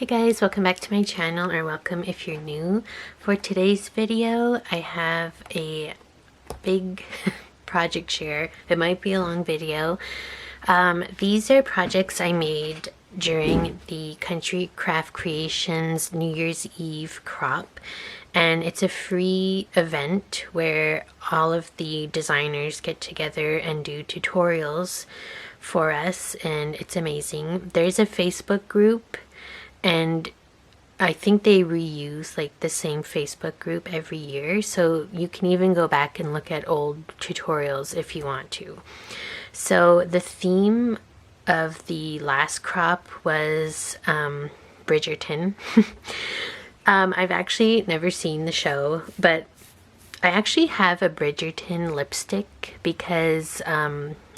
Hey guys, welcome back to my channel, or welcome if you're new. For today's video, I have a big project share. It might be a long video. These are projects I made during the Country Craft Creations New Year's Eve crop, and it's a free event where all of the designers get together and do tutorials for us, and it's amazing. There's a Facebook group, and I think they reuse like the same Facebook group every year, so you can even go back and look at old tutorials if you want to. So the theme of the last crop was Bridgerton. I've actually never seen the show, but I actually have a Bridgerton lipstick because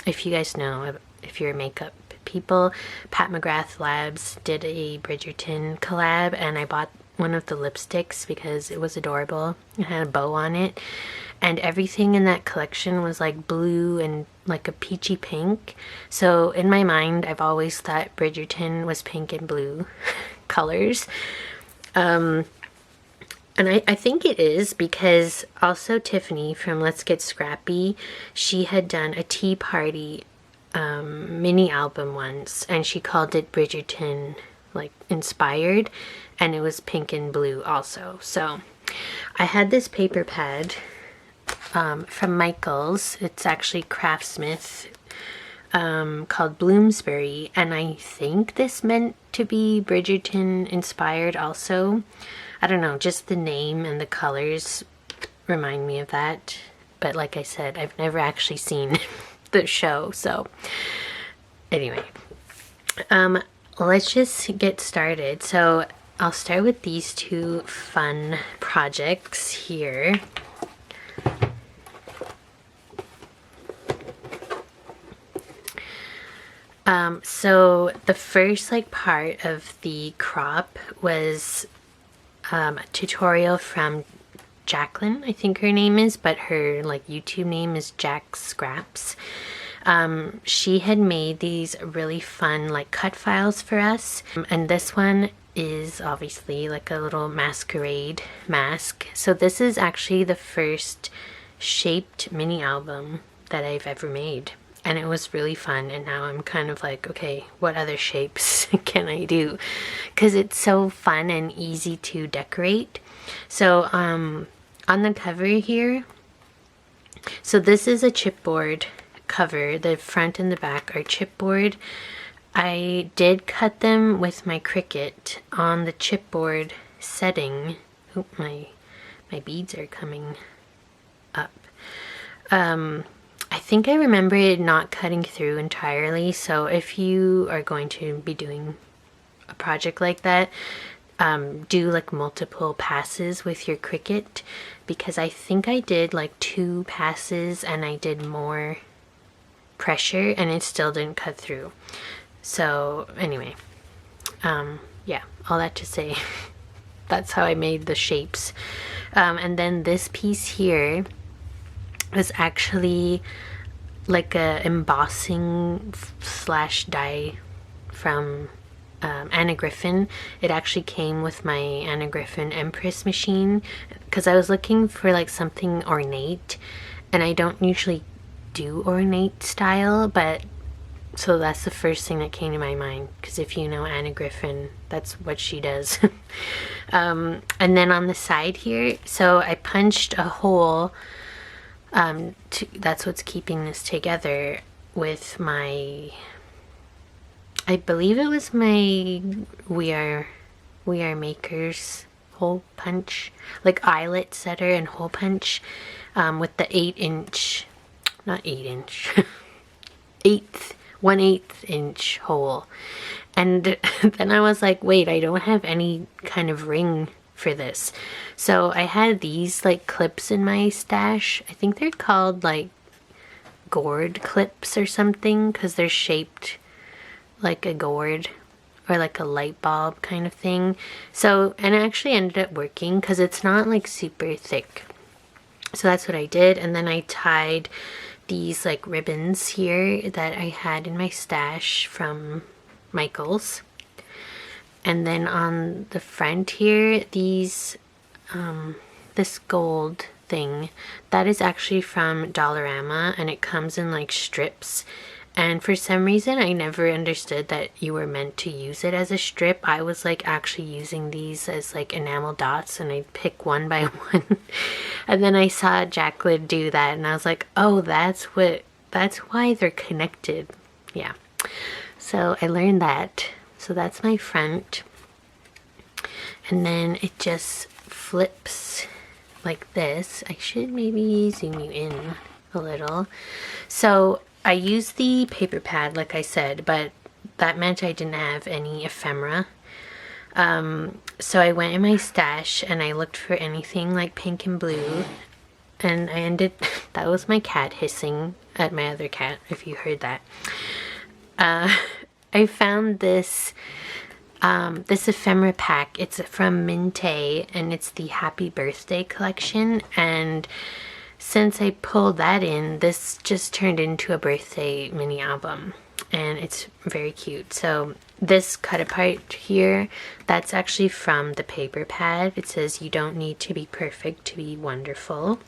if you guys know, if you're makeup people, Pat McGrath Labs did a Bridgerton collab, and I bought one of the lipsticks because it was adorable. It had a bow on it, and everything in that collection was like blue and like a peachy pink. So in my mind, I've always thought Bridgerton was pink and blue colors. And I think it is because also Tiffany from Let's Get Scrappy, she had done a tea party mini album once, and she called it Bridgerton like inspired, and it was pink and blue also. So I had this paper pad from Michaels. It's actually Craftsmith, called Bloomsbury, and I think this meant to be Bridgerton inspired also. I don't know, just the name and the colors remind me of that, but like I said, I've never actually seen the show. So anyway, let's just get started. So I'll start with these two fun projects here. So the first like part of the crop was a tutorial from Jacqueline, I think her name is, but her like YouTube name is Jack Scraps. She had made these really fun like cut files for us, and this one is obviously like a little masquerade mask. So this is actually the first shaped mini album that I've ever made, and it was really fun. And now I'm kind of like, okay, what other shapes can I do? Because it's so fun and easy to decorate. So on the cover here, so this is a chipboard cover. The front and the back are chipboard. I did cut them with my Cricut on the chipboard setting. Oh, my beads are coming up. I think I remember it not cutting through entirely, so if you are going to be doing a project like that, do like multiple passes with your Cricut, because I think I did like 2 passes and I did more pressure and it still didn't cut through. So anyway, yeah, all that to say, that's how I made the shapes. And then this piece here was actually like a embossing slash die from Anna Griffin. It actually came with my Anna Griffin Empress machine because I was looking for like something ornate, and I don't usually do ornate style, but so that's the first thing that came to my mind, because if you know Anna Griffin, that's what she does. And then on the side here, so I punched a hole, that's what's keeping this together, with my, I believe it was my We Are Makers hole punch, like eyelet setter and hole punch, with the 8-inch, not 8-inch, 1/8 inch hole. And then I was like, wait, I don't have any kind of ring for this. So I had these like clips in my stash. I think they're called like gourd clips or something, because they're shaped like a gourd or like a light bulb kind of thing. So, and it actually ended up working because it's not like super thick. So that's what I did. And then I tied these like ribbons here that I had in my stash from Michaels. And then on the front here, these this gold thing, that is actually from Dollarama, and it comes in like strips. And for some reason I never understood that you were meant to use it as a strip. I was like actually using these as like enamel dots, and I'd pick one by one. And then I saw Jacqueline do that, and I was like, oh, that's why they're connected. Yeah, so I learned that. So that's my front, and then it just flips like this. I should maybe zoom you in a little. So I used the paper pad like I said, but that meant I didn't have any ephemera. So I went in my stash and I looked for anything like pink and blue, and I ended, that was my cat hissing at my other cat, if you heard that. I found this this ephemera pack. It's from Minte, and it's the Happy Birthday collection, and since I pulled that in, this just turned into a birthday mini album, and it's very cute. So this cut apart here, that's actually from the paper pad. It says you don't need to be perfect to be wonderful.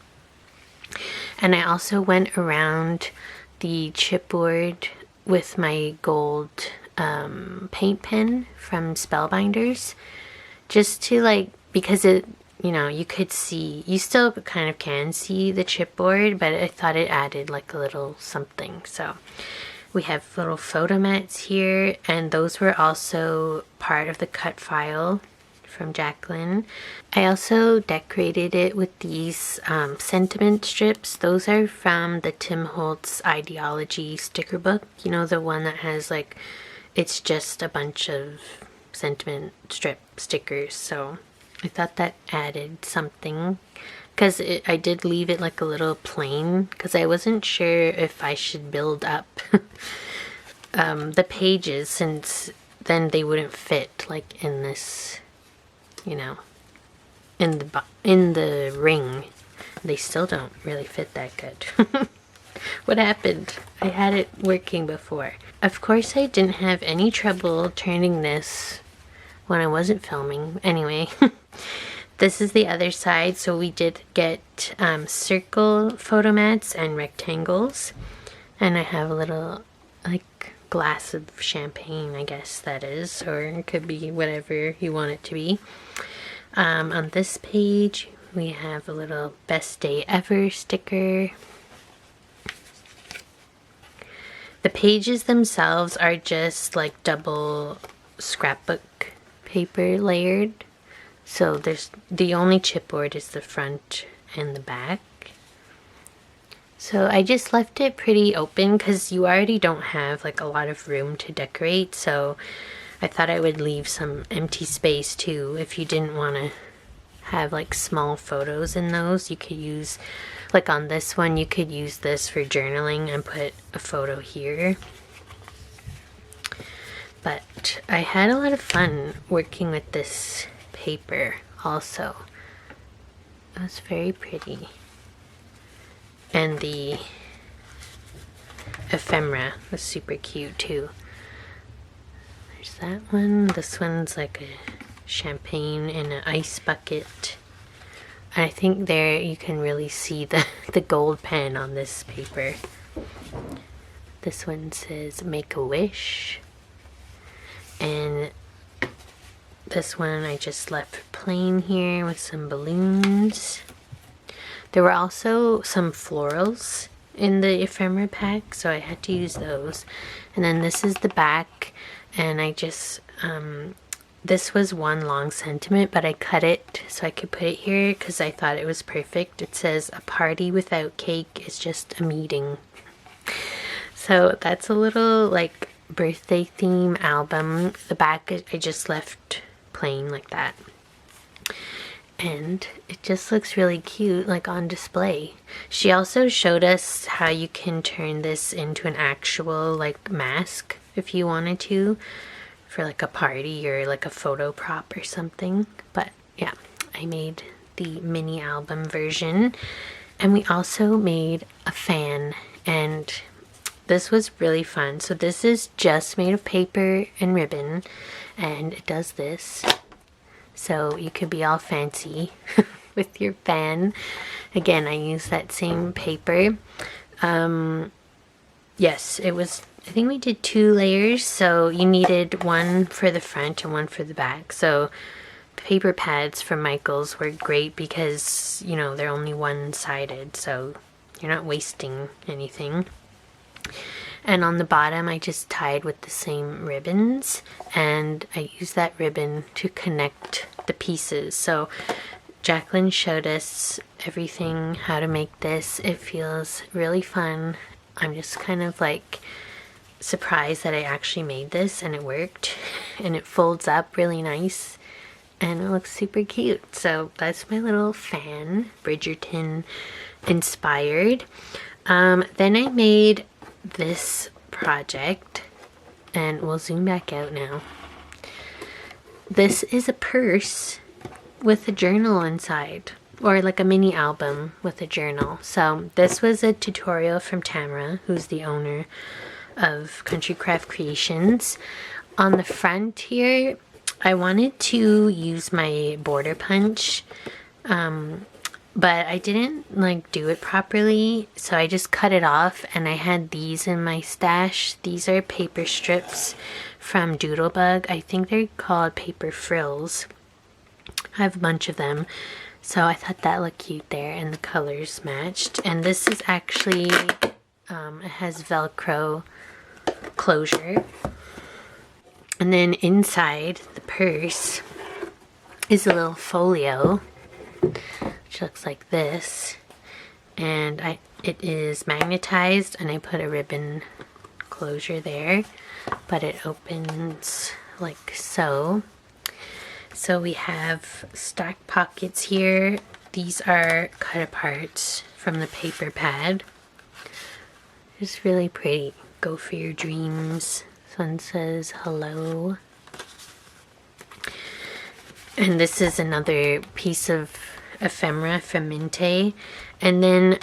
And I also went around the chipboard with my gold paint pen from Spellbinders, just to like, because it, you know, you could see, you still kind of can see the chipboard, but I thought it added like a little something. So we have little photo mats here, and those were also part of the cut file from Jacqueline. I also decorated it with these sentiment strips. Those are from the Tim Holtz Ideology sticker book, you know, the one that has like, it's just a bunch of sentiment strip stickers. So I thought that added something, because I did leave it like a little plain, because I wasn't sure if I should build up the pages, since then they wouldn't fit like in this, you know, in the ring. They still don't really fit that good. What happened? I had it working before. Of course I didn't have any trouble turning this when I wasn't filming. Anyway, this is the other side. So we did get circle photo mats and rectangles, and I have a little like glass of champagne, I guess that is, or it could be whatever you want it to be. On this page we have a little best day ever sticker. The pages themselves are just like double scrapbook paper layered. So there's, the only chipboard is the front and the back. So I just left it pretty open, because you already don't have like a lot of room to decorate. So I thought I would leave some empty space too. If you didn't want to have like small photos in those, you could use, like on this one, you could use this for journaling and put a photo here. But I had a lot of fun working with this paper also. It was very pretty. And the ephemera was super cute too. There's that one. This one's like a champagne in an ice bucket. I think there you can really see the gold pen on this paper. This one says make a wish. And this one I just left plain here with some balloons. There were also some florals in the ephemera pack, so I had to use those. And then this is the back, and I just this was one long sentiment, but I cut it so I could put it here because I thought it was perfect. It says a party without cake is just a meeting. So that's a little like birthday theme album. The back I just left plain like that. And it just looks really cute, like on display. She also showed us how you can turn this into an actual like mask if you wanted to, for like a party or like a photo prop or something. But yeah, I made the mini album version. And we also made a fan, and this was really fun. So this is just made of paper and ribbon, and it does this. So you could be all fancy with your fan. Again, I used that same paper. Yes, it was, I think we did 2 layers, so you needed one for the front and one for the back. So paper pads from Michaels were great because, you know, they're only one-sided, so you're not wasting anything. And on the bottom, I just tied with the same ribbons, and I used that ribbon to connect the pieces. So Jacqueline showed us everything, how to make this. It feels really fun. I'm just kind of like surprised that I actually made this and it worked, and it folds up really nice and it looks super cute. So that's my little fan, Bridgerton inspired. Then I made this project, and we'll zoom back out now. This is a purse with a journal inside, or like a mini album with a journal. So this was a tutorial from Tamara, who's the owner of Country Craft Creations. On the front here, I wanted to use my border punch, but I didn't like do it properly, so I just cut it off, and I had these in my stash. These are paper strips from Doodlebug. I think they're called paper frills. I have a bunch of them, so I thought that looked cute there, and the colors matched. And this is actually, it has Velcro closure. And then inside the purse is a little folio, which looks like this. And it is magnetized, and I put a ribbon closure there, but it opens like so. So we have stacked pockets here. These are cut aparts from the paper pad. It's really pretty. Go for your dreams. This one says hello. And this is another piece of ephemera from Minte. And then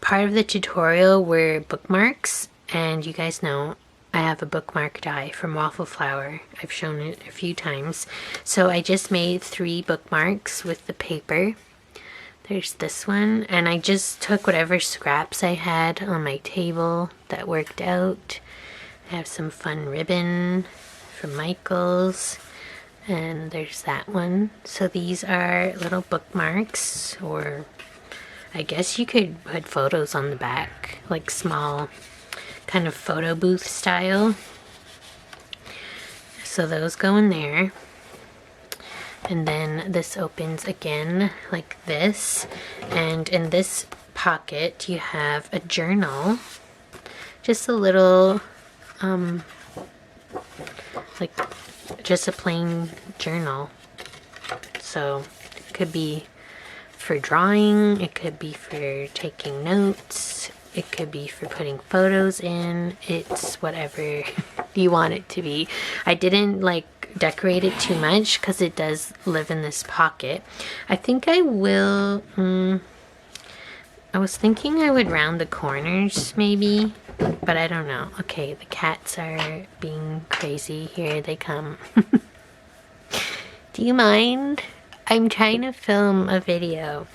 part of the tutorial were bookmarks. And you guys know I have a bookmark die from Waffle Flower. I've shown it a few times. So I just made 3 bookmarks with the paper. There's this one, and I just took whatever scraps I had on my table that worked out. I have some fun ribbon from Michaels, and there's that one. So these are little bookmarks, or I guess you could put photos on the back, like small kind of photo booth style. So those go in there. And then this opens again like this, and in this pocket you have a journal, just a little like just a plain journal. So it could be for drawing, it could be for taking notes, it could be for putting photos in. It's whatever you want it to be. I didn't like decorate it too much because it does live in this pocket. I think I will, I was thinking I would round the corners maybe, but I don't know. Okay, the cats are being crazy. Here they come. Do you mind? I'm trying to film a video.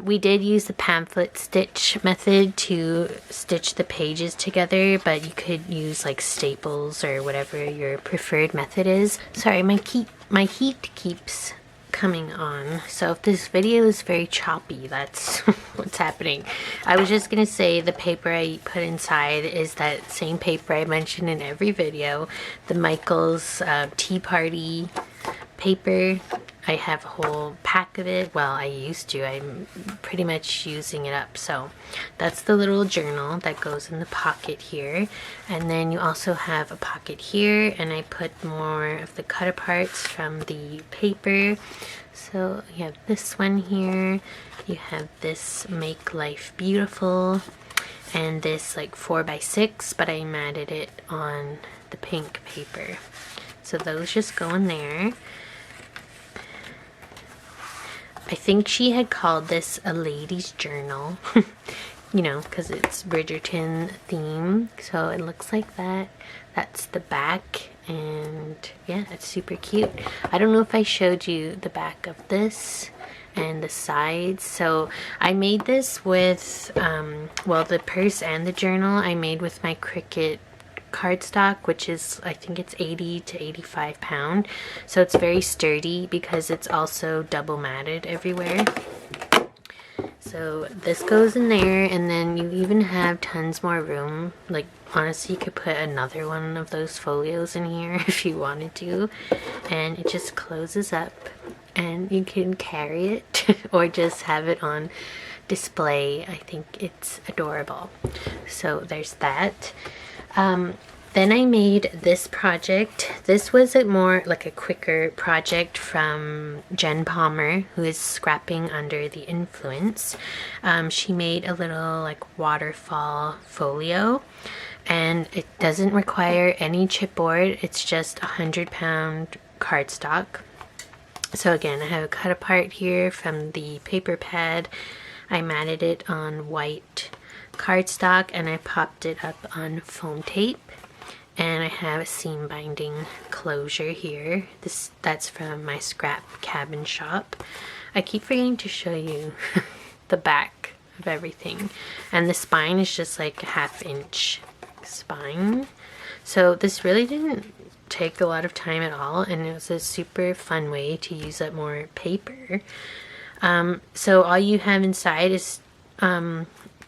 We did use the pamphlet stitch method to stitch the pages together, but you could use like staples or whatever your preferred method is. Sorry, my heat keeps coming on, so if this video is very choppy, that's what's happening. I was just gonna say the paper I put inside is that same paper I mentioned in every video, the Michaels Tea Party paper. I have a whole pack of it. Well, I used to. I'm pretty much using it up. So that's the little journal that goes in the pocket here. And then you also have a pocket here, and I put more of the cut aparts from the paper. So you have this one here. You have this Make Life Beautiful, and this like 4x6, but I matted it on the pink paper. So those just go in there. I think she had called this a lady's journal. you know, because it's Bridgerton theme. So it looks like that. That's the back, and yeah, it's super cute. I don't know if I showed you the back of this and the sides. So I made this with well, the purse and the journal I made with my Cricut cardstock, which is, I think it's 80 to 85 pound. So it's very sturdy because it's also double matted everywhere. So this goes in there, and then you even have tons more room. Like, honestly, you could put another one of those folios in here if you wanted to, and it just closes up and you can carry it or just have it on display. I think it's adorable. So there's that. Then I made this project. This was more like a quicker project from Jen Palmer, who is scrapping under the influence. She made a little like waterfall folio, and it doesn't require any chipboard. It's just 100-pound cardstock. So again, I have a cut apart here from the paper pad. I matted it on white cardstock and I popped it up on foam tape. And I have a seam binding closure here. That's from my scrap cabin shop. I keep forgetting to show you the back of everything. And the spine is just like a 1/2 inch spine. So this really didn't take a lot of time at all, and it was a super fun way to use up more paper. So all you have inside is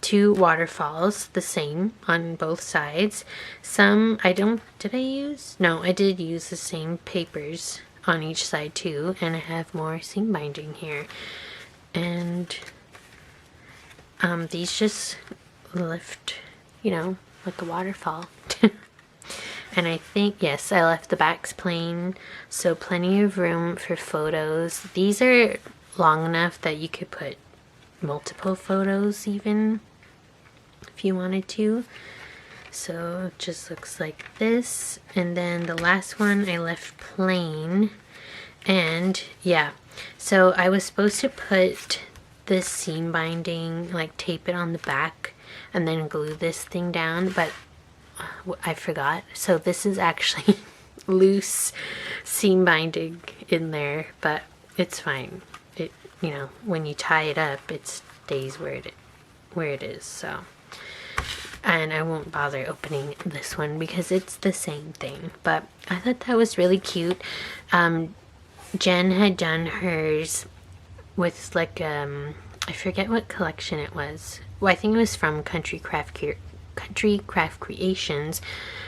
2 waterfalls, the same on both sides. Some I did use the same papers on each side too, and I have more seam binding here. And these just lift, you know, like a waterfall. And I think, yes, I left the backs plain, so plenty of room for photos. These are long enough that you could put multiple photos even if you wanted to. So it just looks like this. And then the last one I left plain. And yeah, so I was supposed to put this seam binding, like tape it on the back and then glue this thing down, but I forgot. So this is actually loose seam binding in there, but it's fine. It, you know, when you tie it up, it stays where it is. So, and I won't bother opening this one because it's the same thing, but I thought that was really cute. Jen had done hers with like I forget what collection it was. Well, I think it was from Country Craft Creations,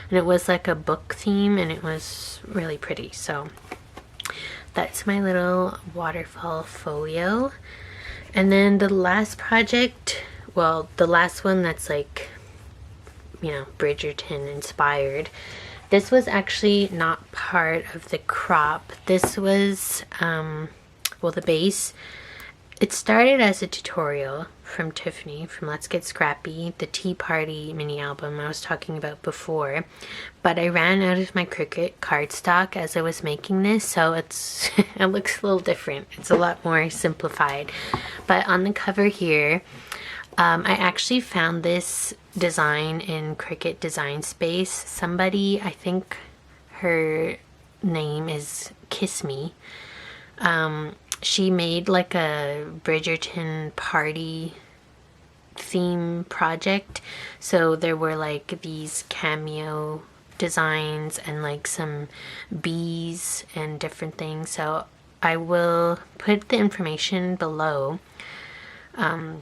and it was like a book theme, and it was really pretty. So that's my little waterfall folio. And then the last project, well, the last one that's like, you know, Bridgerton inspired. This was actually not part of the crop. This was, well, the base. It started as a tutorial from Tiffany from Let's Get Scrappy, the Tea Party mini album I was talking about before. But I ran out of my Cricut cardstock as I was making this, so it's it looks a little different. It's a lot more simplified. But on the cover here, I actually found this design in Cricut Design Space. Somebody, I think her name is Kiss Me. She made like a Bridgerton party theme project. So there were like these cameo designs and like some bees and different things. So I will put the information below. I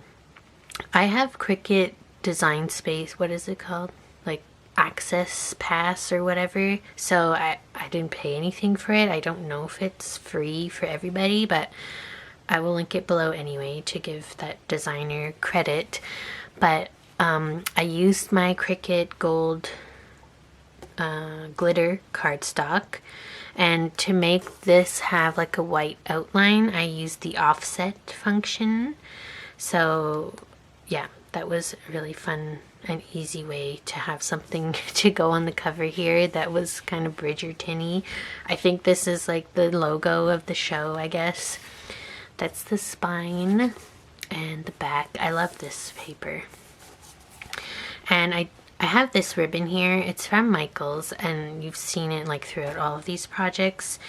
have Cricut Design Space, what is it called? Like Access Pass or whatever. So I didn't pay anything for it. I don't know if it's free for everybody, but I will link it below anyway to give that designer credit. But I used my Cricut Gold glitter cardstock, and to make this have like a white outline, I used the offset function. So yeah, that was really fun. An easy way to have something to go on the cover here that was kind of Bridgerton-y. I think this is like the logo of the show, I guess. That's the spine and the back. I love this paper. And I have this ribbon here. It's from Michaels, and you've seen it like throughout all of these projects.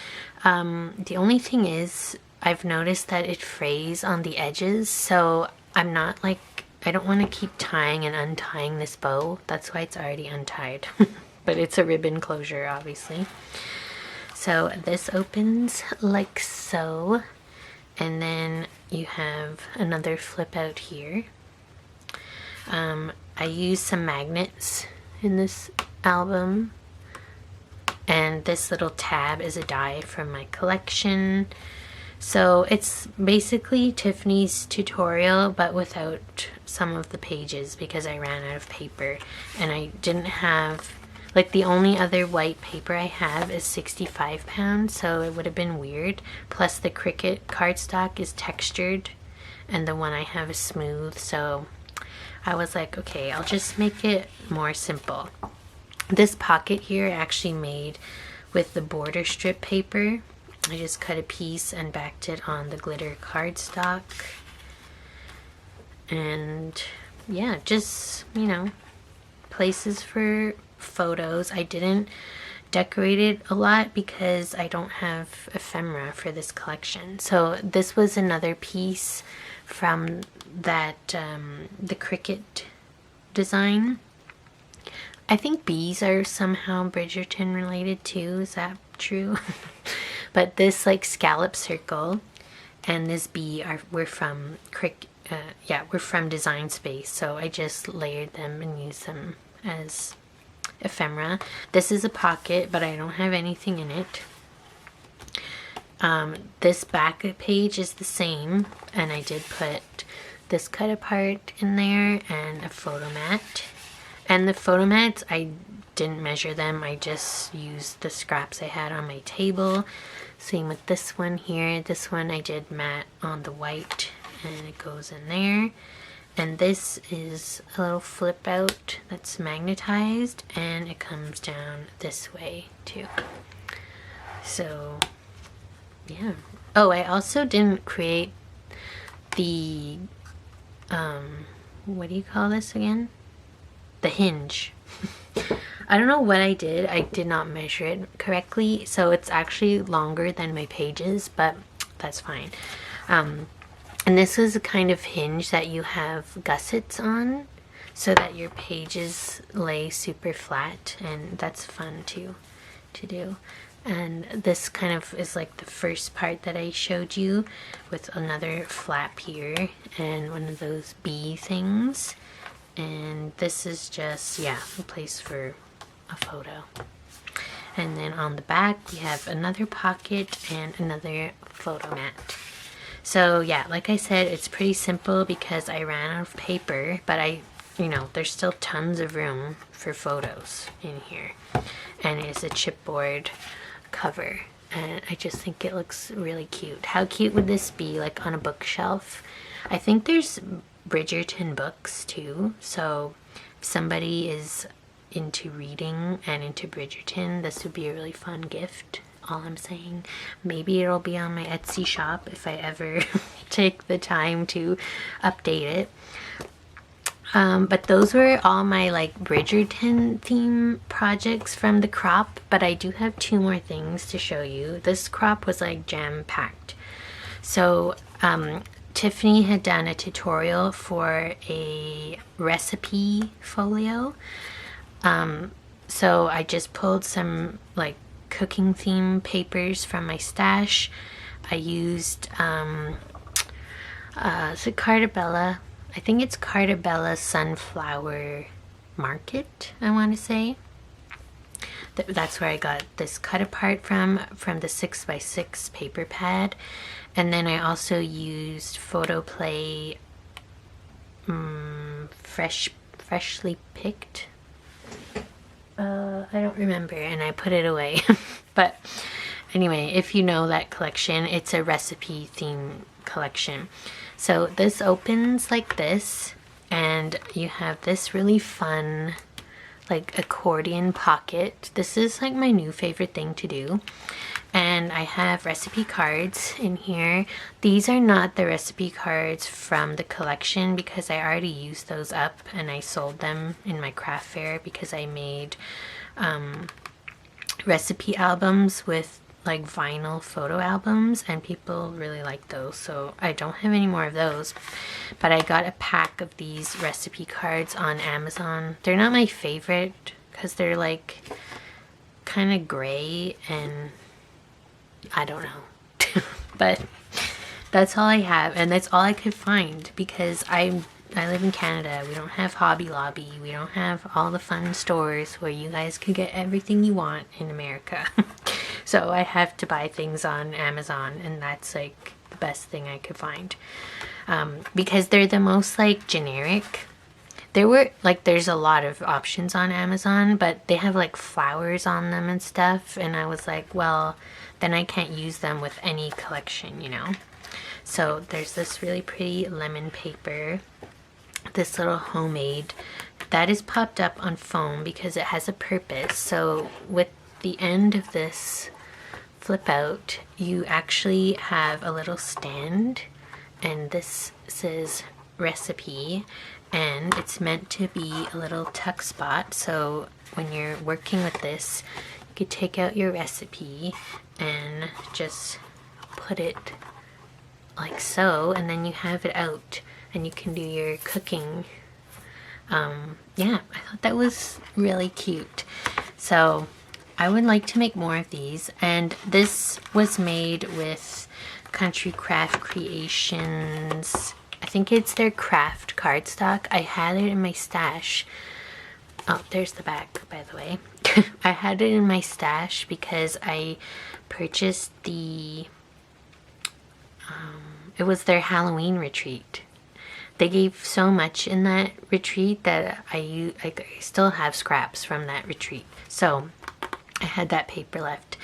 The only thing is, I've noticed that it frays on the edges, so I'm not like, I don't want to keep tying and untying this bow. That's why it's already untied. But it's a ribbon closure, obviously. So this opens like so, and then you have another flip out here. I used some magnets in this album, and this little tab is a die from my collection. So it's basically Tiffany's tutorial, but without some of the pages because I ran out of paper, and I didn't have, like, the only other white paper I have is 65 pounds, so it would have been weird. Plus the Cricut cardstock is textured and the one I have is smooth, so I was like, okay, I'll just make it more simple. This pocket here I actually made with the border strip paper. I just cut a piece and backed it on the glitter cardstock. And yeah, just, you know, places for photos. I didn't decorate it a lot because I don't have ephemera for this collection. So this was another piece from that the Cricut design. I think bees are somehow Bridgerton related too. Is that true? But this like scallop circle and this bee were from we're from Design Space. So I just layered them and used them as ephemera. This is a pocket, but I don't have anything in it. This back page is the same, and I did put this cut apart in there and a photo mat. And the photo mats, I didn't measure them, I just used the scraps I had on my table. Same with this one here. This one I did matte on the white, and it goes in there. And this is a little flip out that's magnetized, and it comes down this way too. So yeah. Oh, I also didn't create the what do you call this again? The hinge. I don't know what I did. I did not measure it correctly, so it's actually longer than my pages, but that's fine. And this is a kind of hinge that you have gussets on so that your pages lay super flat, and that's fun to do. And this kind of is like the first part that I showed you, with another flap here and one of those bee things. And this is just, yeah, a place for a photo. And then on the back we have another pocket and another photo mat. So yeah, like I said, it's pretty simple because I ran out of paper, but you know, there's still tons of room for photos in here. And it's a chipboard cover, and I just think it looks really cute. How cute would this be like on a bookshelf? I think there's Bridgerton books too, so if somebody is into reading and into Bridgerton, this would be a really fun gift. All I'm saying. Maybe it'll be on my Etsy shop if I ever take the time to update it. But those were all my like Bridgerton theme projects from the crop, but I do have two more things to show you. This crop was like jam-packed. So Tiffany had done a tutorial for a recipe folio. So I just pulled some like cooking theme papers from my stash. I used is it Cartabella? I think it's Cartabella Sunflower Market, I want to say. That's where I got this cut apart from the 6x6 paper pad. And then I also used Photoplay freshly picked. I don't remember, and I put it away. But anyway, if you know that collection, it's a recipe theme collection. So this opens like this, and you have this really fun like accordion pocket. This is like my new favorite thing to do. And I have recipe cards in here. These are not the recipe cards from the collection because I already used those up and I sold them in my craft fair because I made recipe albums with like vinyl photo albums and people really like those, so I don't have any more of those. But I got a pack of these recipe cards on Amazon. They're not my favorite because they're like kind of gray and I don't know. But that's all I have, and that's all I could find because I live in Canada. We don't have Hobby Lobby. We don't have all the fun stores where you guys can get everything you want in America. So I have to buy things on Amazon, and that's like the best thing I could find. Because they're the most like generic. There's a lot of options on Amazon, but they have like flowers on them and stuff, and I was like, well, then I can't use them with any collection, you know? So there's this really pretty lemon paper, this little homemade, that is popped up on foam because it has a purpose. So with the end of this flip out, you actually have a little stand, and this says recipe, and it's meant to be a little tuck spot. So when you're working with this, you could take out your recipe and just put it like so, and then you have it out and you can do your cooking. Yeah, I thought that was really cute. So I would like to make more of these, and this was made with Country Craft Creations. I think it's their craft cardstock. I had it in my stash. Oh, there's the back, by the way. I had it in my stash because I purchased the it was their Halloween retreat. They gave so much in that retreat that I still have scraps from that retreat. So I had that paper left,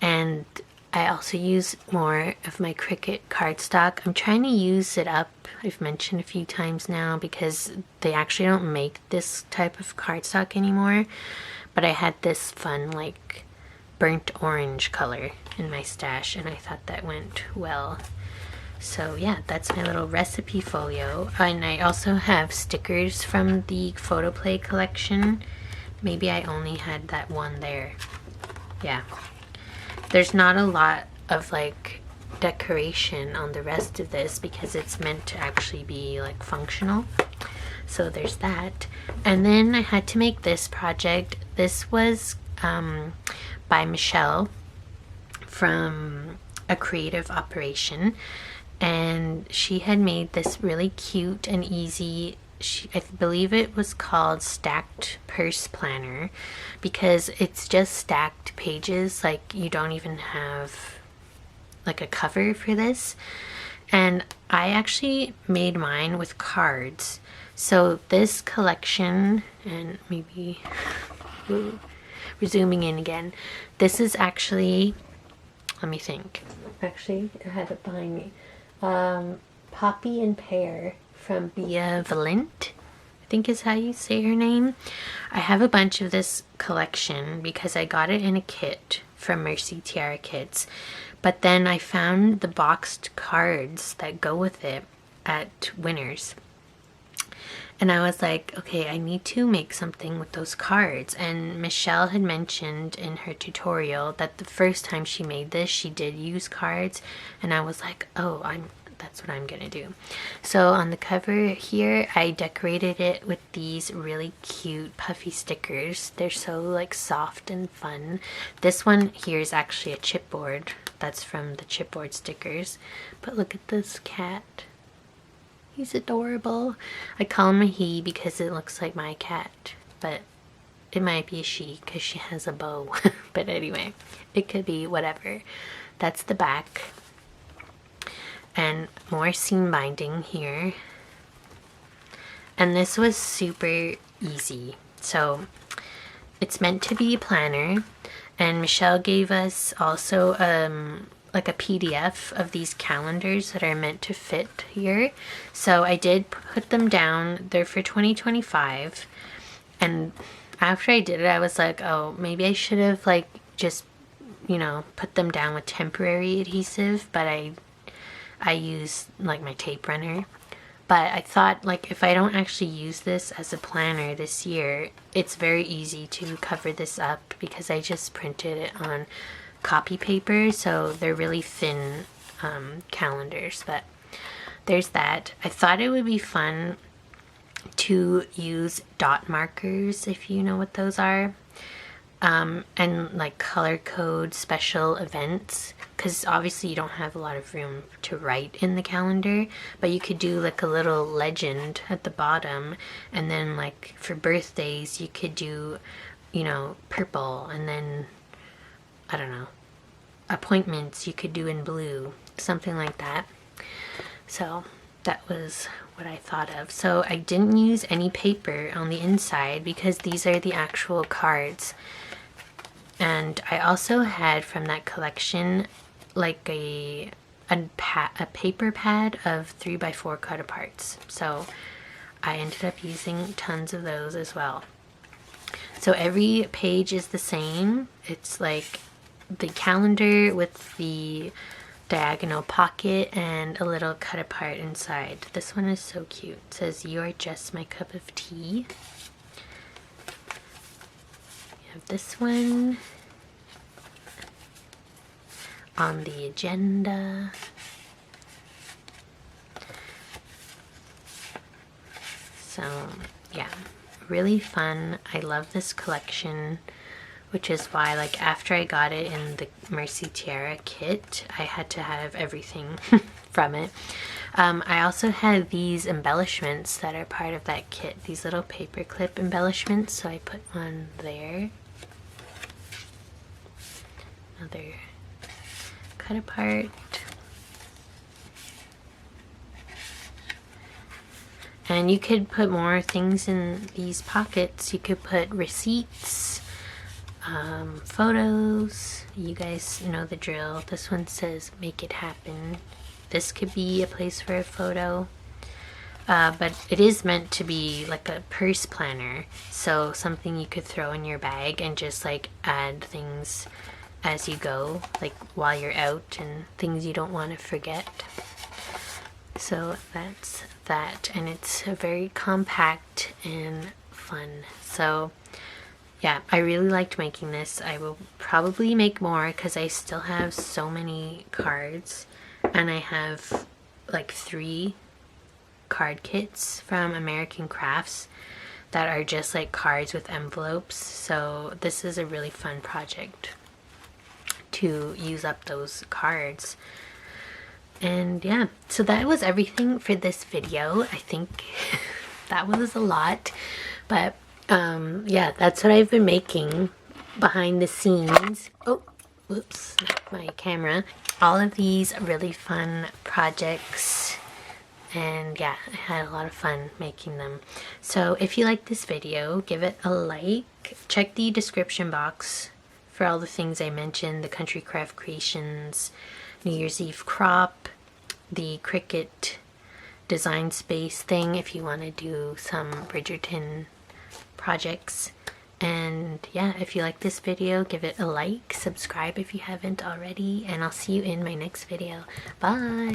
and I also use more of my Cricut cardstock. I'm trying to use it up, I've mentioned a few times now, because they actually don't make this type of cardstock anymore. But I had this fun like burnt orange color in my stash, and I thought that went well. So yeah, that's my little recipe folio. And I also have stickers from the photo play collection. Maybe I only had that one there. Yeah, there's not a lot of like decoration on the rest of this because it's meant to actually be like functional. So there's that. And then I had to make this project. This was by Michelle from A Creative Operation, and she had made this really cute and easy, I believe it was called Stacked Purse Planner, because it's just stacked pages, like you don't even have like a cover for this. And I actually made mine with cards. So this collection, and maybe we're zooming in again, this is actually, let me think, actually I have it behind me, Poppy and Pear from Bia Valent, I think is how you say her name. I have a bunch of this collection because I got it in a kit from Mercy Tiara Kits, but then I found the boxed cards that go with it at Winners, and I was like, okay, I need to make something with those cards. And Michelle had mentioned in her tutorial that the first time she made this, she did use cards, and I was like, oh, that's what I'm gonna do. So on the cover here, I decorated it with these really cute puffy stickers. They're so like soft and fun. This one here is actually a chipboard. That's from the chipboard stickers. But look at this cat. He's adorable. I call him a he because it looks like my cat, but it might be a she because she has a bow. But anyway, it could be whatever. That's the back. And more seam binding here. And this was super easy. So it's meant to be a planner, and Michelle gave us also like a PDF of these calendars that are meant to fit here. So I did put them down. They're for 2025, and after I did it, I was like, oh, maybe I should have like just you know, put them down with temporary adhesive, but I use like my tape runner. But I thought, like, if I don't actually use this as a planner this year, it's very easy to cover this up because I just printed it on copy paper, so they're really thin calendars. But there's that. I thought it would be fun to use dot markers, if you know what those are, and like color code special events, because obviously you don't have a lot of room to write in the calendar, but you could do like a little legend at the bottom, and then like for birthdays you could do, you know, purple, and then I don't know, appointments you could do in blue, something like that. So that was what I thought of. So I didn't use any paper on the inside because these are the actual cards. And I also had from that collection like a paper pad of 3x4 cut aparts. So I ended up using tons of those as well. So every page is the same. It's like the calendar with the diagonal pocket and a little cut apart inside. This one is so cute. It says, "You are just my cup of tea." We have this one on the agenda. So yeah, really fun. I love this collection, which is why, like, after I got it in the Mercy Tiara kit, I had to have everything from it. I also had these embellishments that are part of that kit, these little paperclip embellishments, so I put one there. Another cut apart. And you could put more things in these pockets. You could put receipts, photos. You guys know the drill. This one says "Make it happen." This could be a place for a photo, but it is meant to be like a purse planner, so something you could throw in your bag and just like add things as you go, like while you're out, and things you don't want to forget. So that's that, and it's very compact and fun. So yeah, I really liked making this. I will probably make more because I still have so many cards, and I have like 3 card kits from American Crafts that are just like cards with envelopes. So this is a really fun project to use up those cards. And yeah, so that was everything for this video. I think that was a lot, but yeah, that's what I've been making behind the scenes. Oh, whoops, my camera. All of these really fun projects, and yeah, I had a lot of fun making them. So if you like this video, give it a like. Check the description box for all the things I mentioned: the Country Craft Creations New Year's Eve crop, the Cricut design space thing if you want to do some Bridgerton projects. And yeah, if you like this video, give it a like, subscribe if you haven't already, and I'll see you in my next video. Bye!